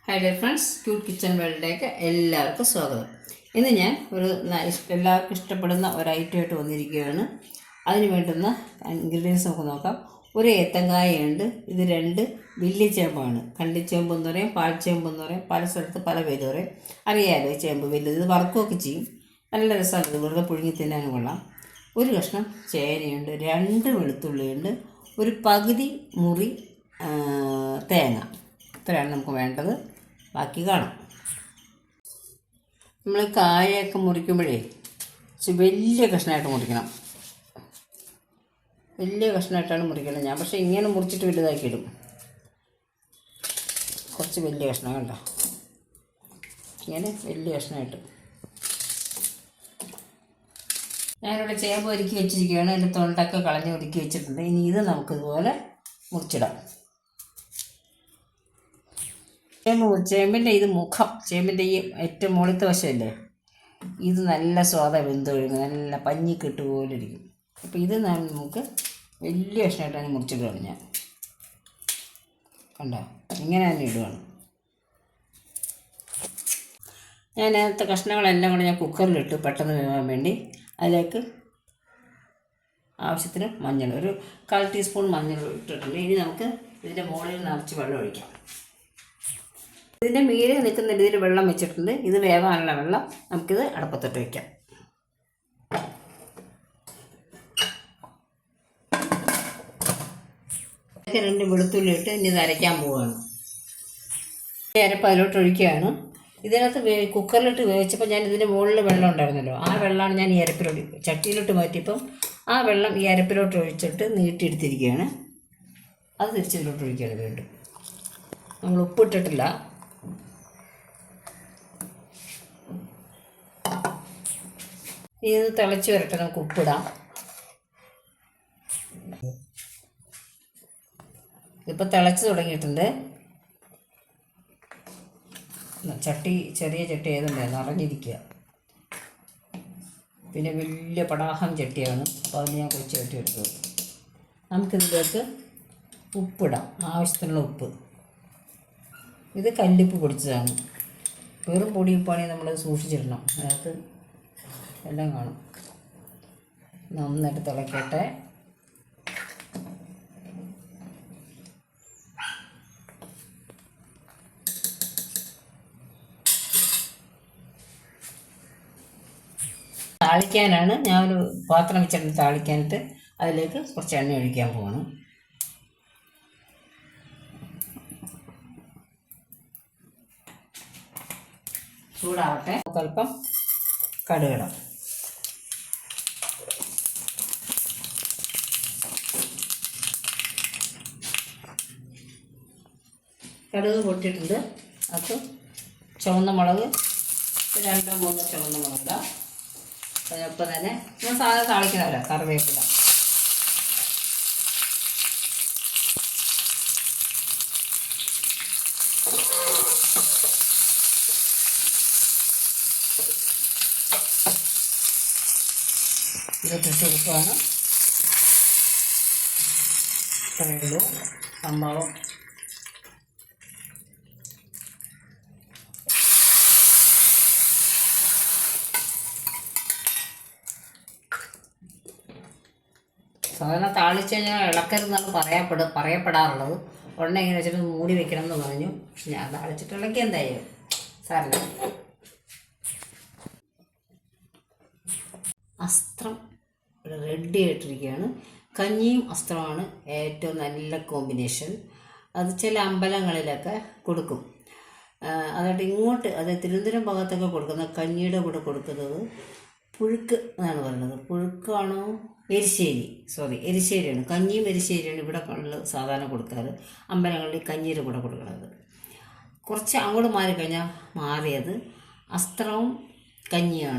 High dear friends, cute kitchen വേൾഡിലേക്ക് എല്ലാവർക്കും സ്വാഗതം. ഇന്ന് ഞാൻ എല്ലാവർക്കും ഇഷ്ടപ്പെടുന്ന ഒരു ഐറ്റമായിട്ട് വന്നിരിക്കുകയാണ്. അതിന് വേണ്ടുന്ന ഇൻഗ്രീഡിയൻസ് നമുക്ക് നോക്കാം. ഒരു ഏത്തങ്കായുണ്ട്. ഇത് 2 വലിയ ചേമ്പാണ്. കണ്ടിച്ചേമ്പ് എന്ന് പറയും, പാൽച്ചേമ്പ് എന്ന് പറയും. പല സ്ഥലത്ത് പല പേര് പറയും. അറിയാമല്ലോ, ഈ ചേമ്പ് വലുത്. ഇത് വറുക്കുകയൊക്കെ ചെയ്യും. നല്ല രസമാണ്. ഇത് വെറുതെ പുഴുങ്ങി തിന്നാനും കൊള്ളാം. ഒരു കഷ്ണം ചേനയുണ്ട്, 2 വെളുത്തുള്ളിയുണ്ട്, ഒരു പകുതി മുറി തേങ്ങ. ഇത്രയാണ് നമുക്ക് വേണ്ടത്. ബാക്കി കാണാം. നമ്മൾ കായൊക്കെ മുറിക്കുമ്പോഴേ വലിയ കഷ്ണമായിട്ട് മുറിക്കണം. വലിയ കഷ്ണമായിട്ടാണ് മുറിക്കണം. ഞാൻ പക്ഷേ ഇങ്ങനെ മുറിച്ചിട്ട് വലുതാക്കി ഇടും. കുറച്ച് വലിയ കഷ്ണം കണ്ടോ, ഇങ്ങനെ വലിയ കഷ്ണമായിട്ട്. ഞാനിവിടെ ചേമ്പ് ഒരുക്കി വെച്ചിരിക്കുകയാണ്. അതിൻ്റെ തൊണ്ടൊക്കെ കളഞ്ഞ് ഒരുക്കി വെച്ചിട്ടുണ്ട്. ഇനി ഇത് നമുക്കിതുപോലെ മുറിച്ചിടാം. ചേമ്പിൻ്റെ ഇത് മുഖം, ചേമ്പിൻ്റെ ഈ ഏറ്റവും മുകളിലത്തെ വശമല്ലേ, ഇത് നല്ല സ്വാദ വെന്തൊഴുകും, നല്ല പഞ്ഞിക്കെട്ട് പോലെ ഇരിക്കും. അപ്പോൾ ഇത് നമുക്ക് വലിയ കഷ്ണമായിട്ടാണ് മുറിച്ചിടുകയാണ് ഞാൻ. കണ്ടോ, ഇങ്ങനെ തന്നെ ഇടുകയാണ്. ഞാൻ അതിനകത്തെ കഷ്ണങ്ങളെല്ലാം കൂടെ ഞാൻ കുക്കറിലിട്ട് പെട്ടെന്ന് വേവാൻ വേണ്ടി. അതിലേക്ക് ആവശ്യത്തിന് മഞ്ഞൾ, ഒരു 1/4 ടീസ്പൂൺ മഞ്ഞൾ ഇട്ടിട്ടുണ്ട്. ഇനി നമുക്ക് ഇതിൻ്റെ മുകളിൽ നിറച്ച് വെള്ളം ഒഴിക്കാം. ഇതിൻ്റെ മീതെ നിൽക്കുന്ന രീതിയിൽ വെള്ളം വെച്ചിട്ടുണ്ട്. ഇത് വേവാനുള്ള വെള്ളം. നമുക്കിത് അടുപ്പത്തിട്ട് വയ്ക്കാം. ഇതൊക്കെ 2 വെളുത്തുള്ളി ഇട്ട് ഇനി ഇത് അരയ്ക്കാൻ പോവുകയാണ്. അരപ്പ് അതിലോട്ട് ഒഴിക്കുകയാണ്. ഇതിനകത്ത് കുക്കറിലിട്ട് വേവിച്ചപ്പോൾ ഞാൻ ഇതിൻ്റെ മുകളിൽ വെള്ളം ഉണ്ടായിരുന്നല്ലോ, ആ വെള്ളമാണ് ഞാൻ ഈ അരപ്പിലോട്ട് ചട്ടിയിലോട്ട് മാറ്റിയപ്പം ആ വെള്ളം ഈ അരപ്പിലോട്ട് ഒഴിച്ചിട്ട് നീട്ടിയെടുത്തിരിക്കുകയാണ്. അത് തിരിച്ചതിലോട്ട് ഒഴിക്കുകയാണ് വീണ്ടും. നമ്മൾ ഉപ്പിട്ടിട്ടില്ല. ഇത് തിളച്ച് വരട്ടെ, നമുക്ക് ഉപ്പിടാം. ഇതിപ്പോൾ തിളച്ച് തുടങ്ങിയിട്ടുണ്ട്. ചട്ടി ചെറിയ ചട്ടി ഏതുണ്ടായിരുന്നു, നിറഞ്ഞിരിക്കുക. പിന്നെ വലിയ പടാഹം ചട്ടിയാണ്, അപ്പോൾ അതിന് ഞാൻ കുറച്ച് ചട്ടി എടുത്തത്. നമുക്കിതിലേക്ക് ഉപ്പിടാം, ആവശ്യത്തിനുള്ള ഉപ്പ്. ഇത് കല്ലുപ്പ് പൊടിച്ചതാണ്. വെറും പൊടിയുപ്പാണെങ്കിൽ നമ്മളത് സൂക്ഷിച്ചിടണം, അതിനകത്ത് എല്ലാം കാണും. നന്നായിട്ട് തിളക്കട്ടെ. താളിക്കാനാണ് ഞാനൊരു പാത്രം വെച്ചിട്ട് താളിക്കാനിട്ട് അതിലേക്ക് കുറച്ച് എണ്ണ ഒഴിക്കാൻ പോവാണ്. ചൂടാവട്ടെ. അല്പം കടുകിടാം. കടുക് പൊട്ടിയിട്ടുണ്ട്. അത് ചുവന്ന മുളക് 2-3 ചുവന്ന മുളക് ഇടാം. അതിനൊപ്പം തന്നെ ഞാൻ സാധാരണ താളിക്കുന്നവരാ, കറിവേപ്പില. ഇതൊക്കെ ഇട്ട് കൊടുക്കുകയാണ്. ഇത്രയുള്ളൂ സംഭവം. സാധാരണ താളിച്ച് കഴിഞ്ഞാൽ ഇളക്കരുതെന്നാണ് പറയപ്പെടാറുള്ളത്. ഉടനെ ഇങ്ങനെ വെച്ചിട്ട് മൂടി വെക്കണം എന്ന് പറഞ്ഞു. പക്ഷെ ഞാൻ താളിച്ചിട്ട് ഇളക്കി എന്തായാലും സാറില്ല. അസ്ത്രം റെഡി ആയിട്ടിരിക്കുകയാണ്. കഞ്ഞിയും അസ്ത്രമാണ് ഏറ്റവും നല്ല കോമ്പിനേഷൻ. അത് ചില അമ്പലങ്ങളിലൊക്കെ കൊടുക്കും. അതുകൊണ്ട് ഇങ്ങോട്ട്, അത് തിരുവനന്തപുരം ഭാഗത്തൊക്കെ കൊടുക്കുന്ന കഞ്ഞിയുടെ കൂടെ കൊടുക്കുന്നത് പുഴുക്ക് എന്നാണ് പറയുന്നത്. പുഴുക്കാണോ, എരിശ്ശേരിയാണ്. കഞ്ഞിയും എരിശ്ശേരിയാണ് ഇവിടെ സാധാരണ കൊടുക്കാറ്. അമ്പലങ്ങളിൽ കഞ്ഞിയുടെ കൂടെ കൊടുക്കുന്നത്. കുറച്ച് അങ്ങോട്ട് മാറിക്കഴിഞ്ഞാൽ മാറിയത് അസ്ത്രവും കഞ്ഞിയാണ്.